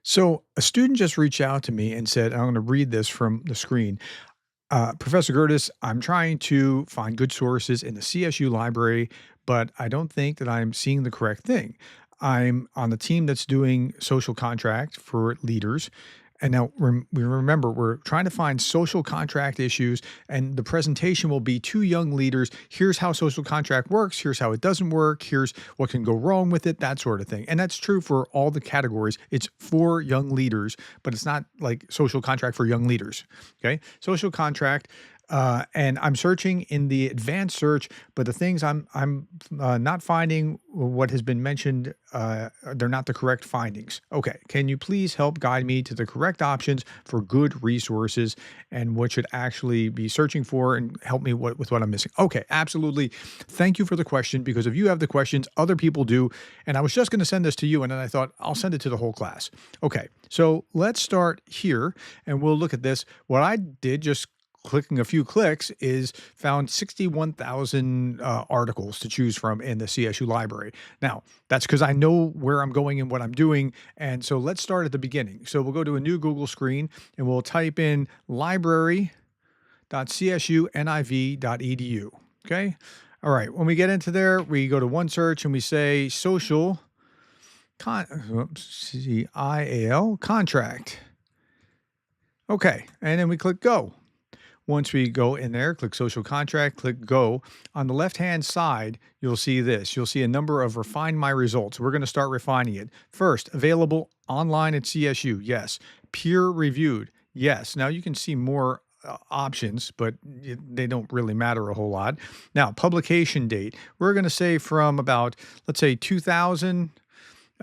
So a student just reached out to me and said, I'm going to read this from the screen. Professor Gertis, I'm trying to find good sources in the CSU library, but I don't think that I'm seeing the correct thing. I'm on the team that's doing social contract for leaders. And now we remember we're trying to find social contract issues, and the presentation will be two young leaders. Here's how social contract works. Here's how it doesn't work. Here's what can go wrong with it, that sort of thing. And that's true for all the categories. It's for young leaders, but it's not like social contract for young leaders. Okay. Social contract. And I'm searching in the advanced search, but the things I'm not finding what has been mentioned. They're not the correct findings. Okay, can you please help guide me to the correct options for good resources and what should actually be searching for, and help me with what I'm missing? Okay, absolutely. Thank you for the question, because if you have the questions, other people do. And I was just going to send this to you, and then I thought I'll send it to the whole class. Okay, so let's start here and we'll look at this. What I did, just clicking a few clicks, is found 61,000 articles to choose from in the CSU library. Now, that's because I know where I'm going and what I'm doing. And so let's start at the beginning. So we'll go to a new Google screen and we'll type in library.csuniv.edu. Okay. All right. When we get into there, we go to one search and we say social CIAL contract. Okay. And then we click go. Once we go in there, click social contract, click go. On the left-hand side, you'll see this. You'll see a number of refine my results. We're going to start refining it. First, available online at CSU. Yes. Peer reviewed. Yes. Now you can see more options, but they don't really matter a whole lot. Now, publication date. We're going to say from about, let's say 2000.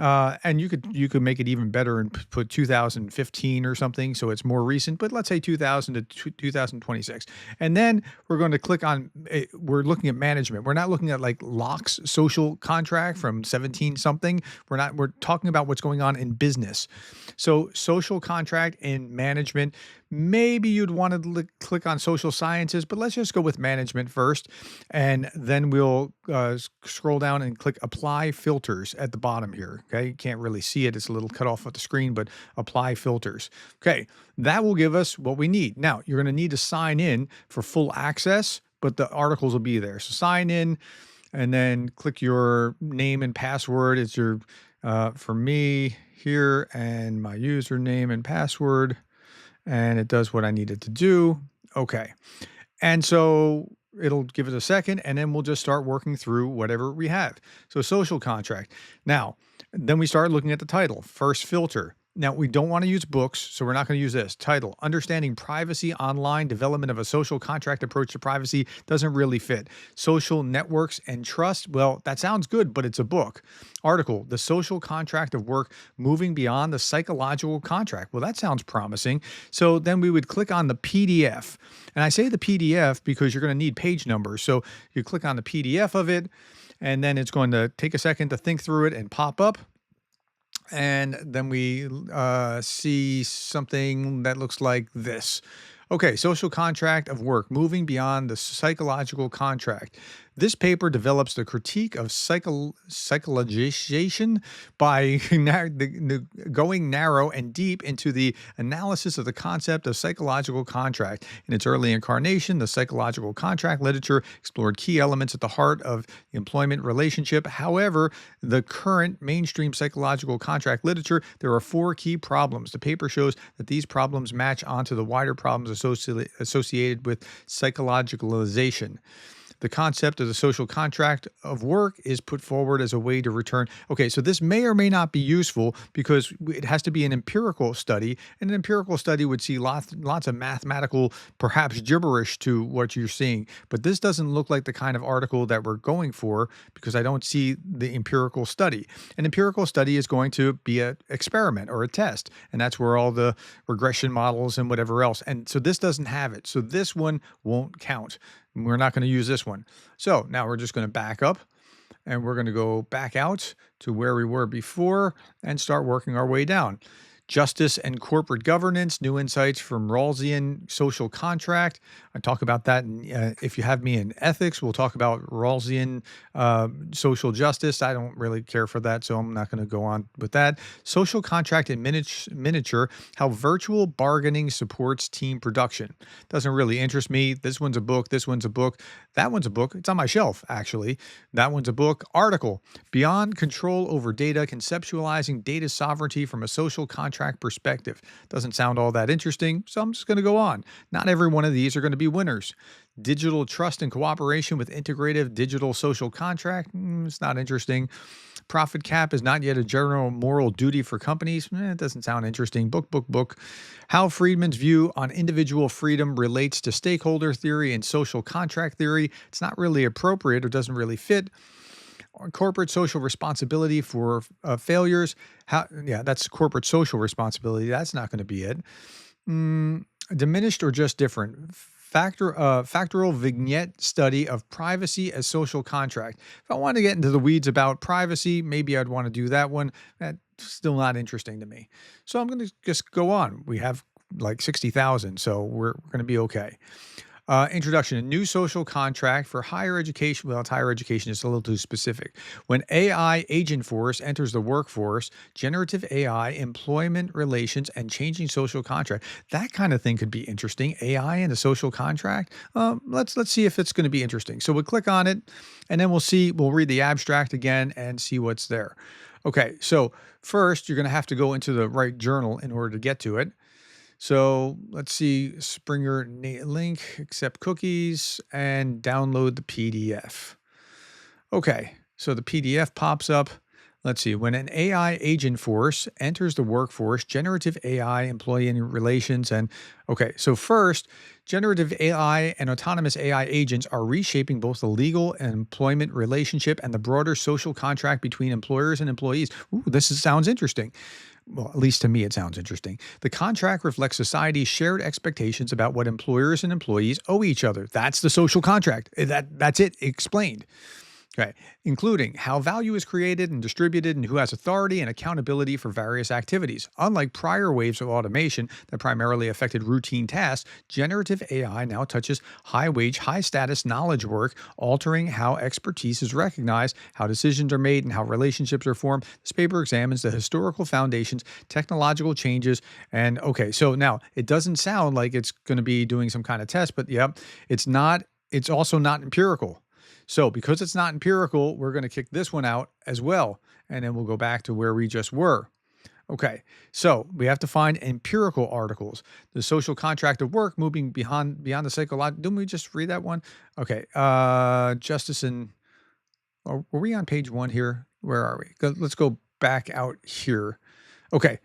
And you could make it even better and put 2015 or something, so it's more recent. But let's say 2000 to 2026, and then we're going to click on. We're looking at management. We're not looking at like Locke's social contract from 17 something. We're not. We're talking about what's going on in business. So social contract in management. Maybe you'd want to click on social sciences, but let's just go with management first, and then we'll scroll down and click apply filters at the bottom here. Okay, you can't really see it; it's a little cut off of the screen, but apply filters. Okay, that will give us what we need. Now you're going to need to sign in for full access, but the articles will be there. So sign in, and then click your name and password. It's your for me here, and my username and password. And it does what I need it to do. Okay. And so it'll give it a second, and then we'll just start working through whatever we have. So social contract. Now, then we start looking at the title. First filter. Now, we don't want to use books, so we're not going to use this. Title, Understanding Privacy Online, Development of a Social Contract Approach to Privacy, doesn't really fit. Social Networks and Trust, well, that sounds good, but it's a book. Article, The Social Contract of Work, Moving Beyond the Psychological Contract. Well, that sounds promising. So then we would click on the PDF. And I say the PDF because you're going to need page numbers. So you click on the PDF of it, and then it's going to take a second to think through it and pop up. And then we see something that looks like this. Okay, social contract of work, moving beyond the psychological contract. This paper develops the critique of psychologization by going narrow and deep into the analysis of the concept of psychological contract. In its early incarnation, the psychological contract literature explored key elements at the heart of the employment relationship. However, the current mainstream psychological contract literature, there are four key problems. The paper shows that these problems match onto the wider problems associated with psychologicalization. The concept of the social contract of work is put forward as a way to return. Okay, so this may or may not be useful because it has to be an empirical study, and an empirical study would see lots of mathematical, perhaps gibberish to what you're seeing. But this doesn't look like the kind of article that we're going for, because I don't see the empirical study. An empirical study is going to be an experiment or a test, and that's where all the regression models and whatever else. And so this doesn't have it. So this one won't count. We're not going to use this one. So now we're just going to back up, and we're going to go back out to where we were before and start working our way down. Justice and corporate governance, new insights from Rawlsian social contract. I talk about that. If you have me in ethics, we'll talk about Rawlsian social justice. I don't really care for that, so I'm not going to go on with that. Social contract in miniature, how virtual bargaining supports team production. Doesn't really interest me. This one's a book. This one's a book. That one's a book. It's on my shelf, actually. That one's a book. Article, Beyond Control Over Data, Conceptualizing Data Sovereignty from a Social Contract Perspective. Doesn't sound all that interesting, so I'm just going to go on. Not every one of these are going to be winners. Digital trust and cooperation with integrative digital social contract. It's not interesting. Profit cap is not yet a general moral duty for companies. It doesn't sound interesting. Book. How Friedman's view on individual freedom relates to stakeholder theory and social contract theory. It's not really appropriate or doesn't really fit. Corporate social responsibility for failures. That's corporate social responsibility. That's not going to be it. Diminished or just different. Factorial vignette study of privacy as social contract. If I want to get into the weeds about privacy, maybe I'd want to do that one. That's still not interesting to me. So I'm going to just go on. We have like 60,000, so we're going to be okay. Introduction, a new social contract for higher education. Well, it's higher education. It's a little too specific. When AI agent force enters the workforce, generative AI, employment relations, and changing social contract. That kind of thing could be interesting. AI and a social contract. Let's see if it's going to be interesting. So we'll click on it, and then we'll read the abstract again and see what's there. Okay, so first you're going to have to go into the right journal in order to get to it. So let's see, Springer link, accept cookies, and download the PDF. Okay, so the PDF pops up. Let's see, when an AI agent force enters the workforce, generative AI, employee relations, and okay, so first, generative AI and autonomous AI agents are reshaping both the legal and employment relationship and the broader social contract between employers and employees. Ooh, sounds interesting. Well, at least to me, it sounds interesting. The contract reflects society's shared expectations about what employers and employees owe each other. That's the social contract. That's it explained. Okay, including how value is created and distributed and who has authority and accountability for various activities. Unlike prior waves of automation that primarily affected routine tasks, generative AI now touches high-wage, high-status knowledge work, altering how expertise is recognized, how decisions are made, and how relationships are formed. This paper examines the historical foundations, technological changes, and okay, so now it doesn't sound like it's going to be doing some kind of test, but yep, it's not. It's also not empirical. So because it's not empirical, we're going to kick this one out as well, and then we'll go back to where we just were. Okay, so we have to find empirical articles. The social contract of work, moving beyond the psychological. Didn't we just read that one? Okay, justice and were we on page 1 here? Where are we? Let's go back out here. Okay.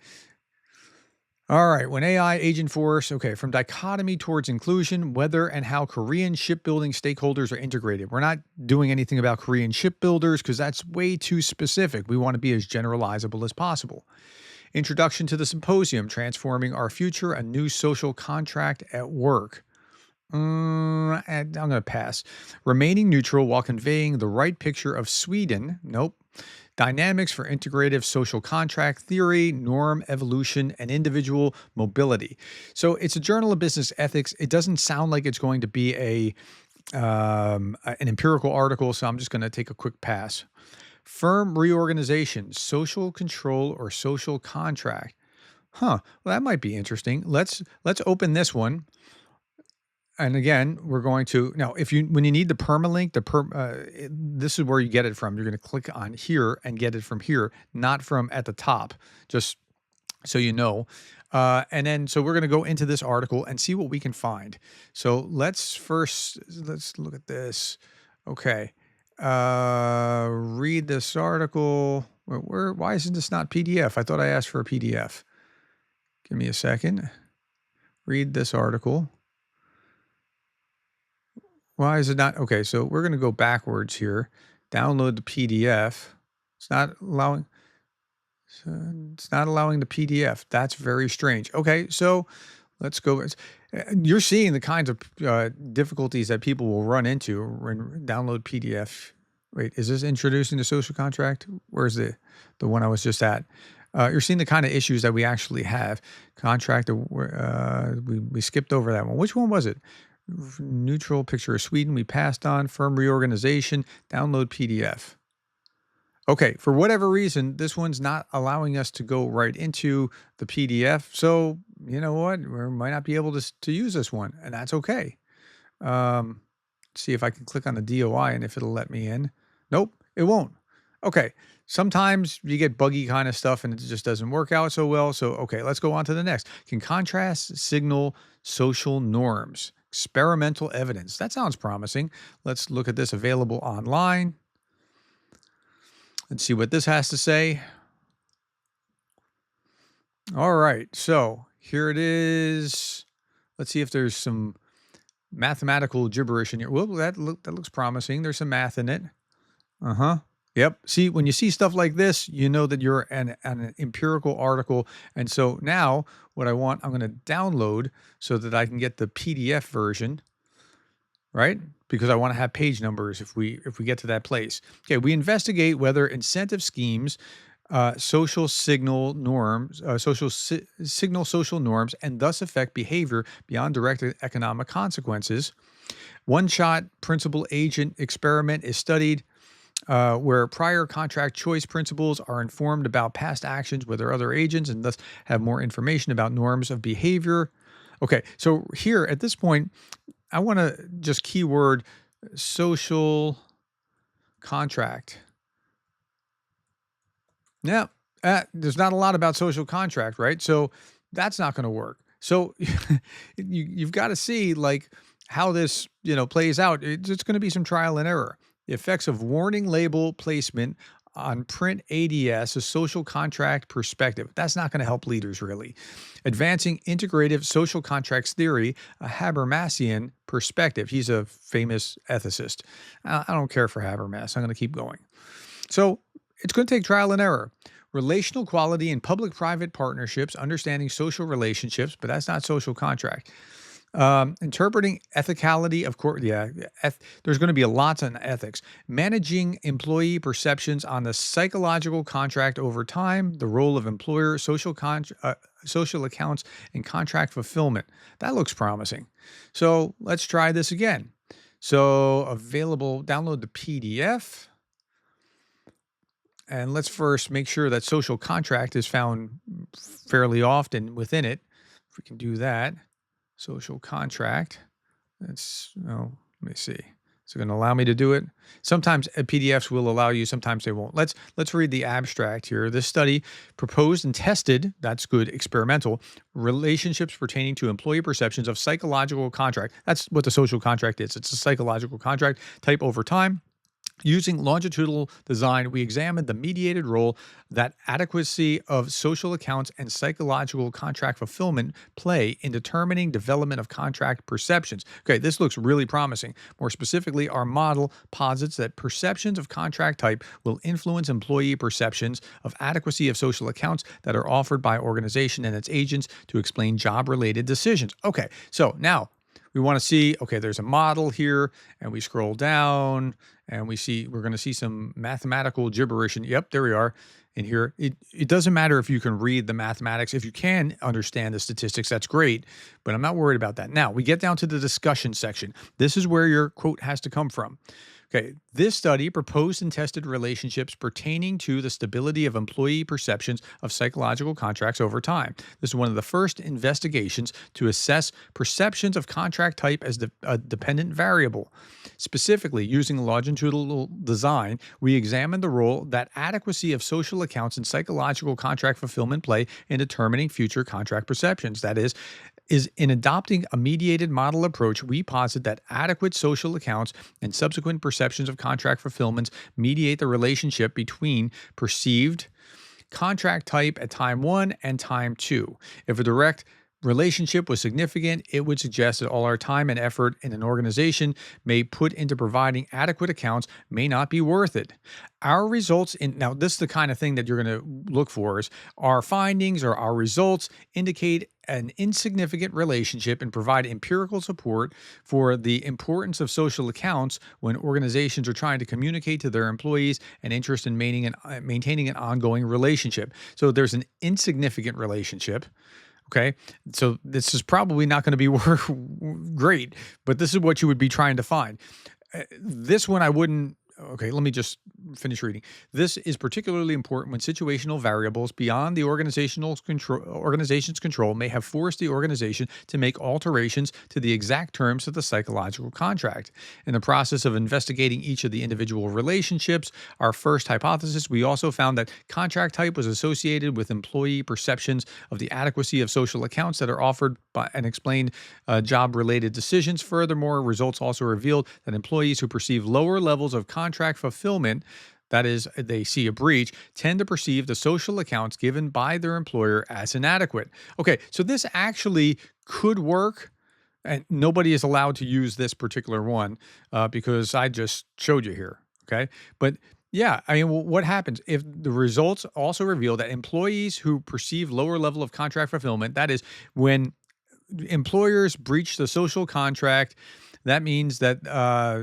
All right, when AI agent force, okay, from dichotomy towards inclusion, whether and how Korean shipbuilding stakeholders are integrated. We're not doing anything about Korean shipbuilders because that's way too specific. We want to be as generalizable as possible. Introduction to the symposium, transforming our future, a new social contract at work. I'm going to pass. Remaining neutral while conveying the right picture of Sweden. Nope. Dynamics for integrative social contract theory, norm evolution, and individual mobility. So it's a journal of business ethics. It doesn't sound like it's going to be an empirical article, so I'm just going to take a quick pass. Firm reorganization, social control, or social contract. Well, that might be interesting. Let's open this one. And again, we're going to now. When you need the permalink, this is where you get it from. You're going to click on here and get it from here, not from at the top. Just so you know. And then, so we're going to go into this article and see what we can find. So let's look at this. Okay, read this article. Why isn't this not PDF? I thought I asked for a PDF. Give me a second. Read this article. Why is it not? Okay, so we're going to go backwards here. Download the PDF. It's not allowing the PDF. That's very strange. Okay, so let's go. You're seeing the kinds of difficulties that people will run into when download PDF. Wait, is this introducing the social contract? Where's the one I was just at? You're seeing the kind of issues that we actually have. Contract, we skipped over that one. Which one was it? Neutral picture of Sweden, we passed on. Firm reorganization, download PDF. Okay, for whatever reason, this one's not allowing us to go right into the PDF. So, you know what? We might not be able to use this one, and that's okay. Um, see if I can click on the DOI and if it'll let me in. Nope, it won't. Okay, sometimes you get buggy kind of stuff and it just doesn't work out so well. So, okay, let's go on to the next. Can contrast signal social norms? Experimental evidence. That sounds promising. Let's look at this available online. Let's see what this has to say. All right, so here it is. Let's see if there's some mathematical gibberish in here. Well, that looks promising. There's some math in it. Uh-huh. Yep. See, when you see stuff like this, you know that you're an empirical article. And so now what I want, I'm going to download so that I can get the PDF version, right? Because I want to have page numbers if we get to that place. Okay, we investigate whether incentive schemes, social signal norms, signal social norms, and thus affect behavior beyond direct economic consequences. One-shot principal agent experiment is studied, where prior contract choice principals are informed about past actions with their other agents and thus have more information about norms of behavior. Okay, so here at this point, I want to just keyword social contract. Now, there's not a lot about social contract, right? So that's not going to work. So you've got to see like how this, plays out. It's going to be some trial and error. The effects of warning label placement on print ADS, a social contract perspective. That's not going to help leaders, really. Advancing integrative social contracts theory, a Habermasian perspective. He's a famous ethicist. I don't care for Habermas. I'm going to keep going. So it's going to take trial and error. Relational quality in public-private partnerships, understanding social relationships, but that's not social contract. Interpreting ethicality of course, there's going to be a lot on ethics. Managing employee perceptions on the psychological contract over time, the role of employer, social accounts, and contract fulfillment. That looks promising. So let's try this again. So available, download the PDF. And let's first make sure that social contract is found fairly often within it. If we can do that. Social contract. Let me see. Is it going to allow me to do it? Sometimes PDFs will allow you, sometimes they won't. Let's read the abstract here. This study proposed and tested, that's good, experimental, relationships pertaining to employee perceptions of psychological contract. That's what the social contract is. It's a psychological contract type over time. Using longitudinal design, we examined the mediated role that adequacy of social accounts and psychological contract fulfillment play in determining development of contract perceptions. Okay, this looks really promising. More specifically, our model posits that perceptions of contract type will influence employee perceptions of adequacy of social accounts that are offered by organization and its agents to explain job-related decisions. Okay, so now we want to see, okay, there's a model here, and we scroll down, and we're going to see some mathematical gibberish. And yep, there we are in here. It doesn't matter if you can read the mathematics. If you can understand the statistics, that's great, but I'm not worried about that. Now, we get down to the discussion section. This is where your quote has to come from. Okay, this study proposed and tested relationships pertaining to the stability of employee perceptions of psychological contracts over time. This is one of the first investigations to assess perceptions of contract type as a dependent variable. Specifically, using longitudinal design, we examined the role that adequacy of social accounts and psychological contract fulfillment play in determining future contract perceptions. That is in adopting a mediated model approach, we posit that adequate social accounts and subsequent perceptions of contract fulfillments mediate the relationship between perceived contract type at time 1 and time 2. If a direct relationship was significant, it would suggest that all our time and effort in an organization may put into providing adequate accounts may not be worth it. Our results in now this is the kind of thing that you're going to look for is our findings or our results indicate an insignificant relationship and provide empirical support for the importance of social accounts when organizations are trying to communicate to their employees an interest in maintaining an ongoing relationship. So there's an insignificant relationship. Okay. So this is probably not going to be great, but this is what you would be trying to find. This one I wouldn't. Okay, let me just finish reading. This is particularly important when situational variables beyond the organization's control may have forced the organization to make alterations to the exact terms of the psychological contract. In the process of investigating each of the individual relationships, our first hypothesis, we also found that contract type was associated with employee perceptions of the adequacy of social accounts that are offered by and explained job-related decisions. Furthermore, results also revealed that employees who perceive lower levels of contract fulfillment, that is, they see a breach, tend to perceive the social accounts given by their employer as inadequate. Okay, so this actually could work, and nobody is allowed to use this particular one because I just showed you here. Okay, but yeah, I mean, what happens if the results also reveal that employees who perceive lower level of contract fulfillment, that is, when employers breach the social contract, that means that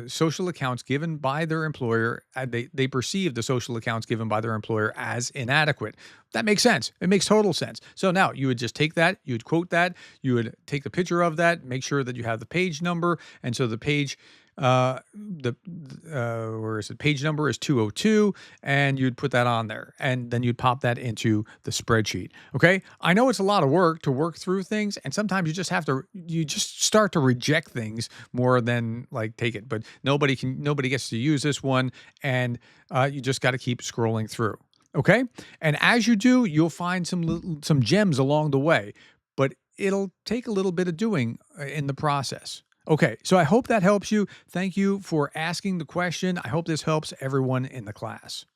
social accounts given by their employer, they perceive the social accounts given by their employer as inadequate. That makes sense. It makes total sense. So now you would just take that, you would quote that, you would take the picture of that, make sure that you have the page number, and so the page where is it? Page number is 202, and you'd put that on there, and then you'd pop that into the spreadsheet. Okay, I know it's a lot of work to work through things, and sometimes you just start to reject things more than like take it. But nobody gets to use this one, and you just got to keep scrolling through. Okay, and as you do, you'll find some gems along the way, but it'll take a little bit of doing in the process. Okay, so I hope that helps you. Thank you for asking the question. I hope this helps everyone in the class.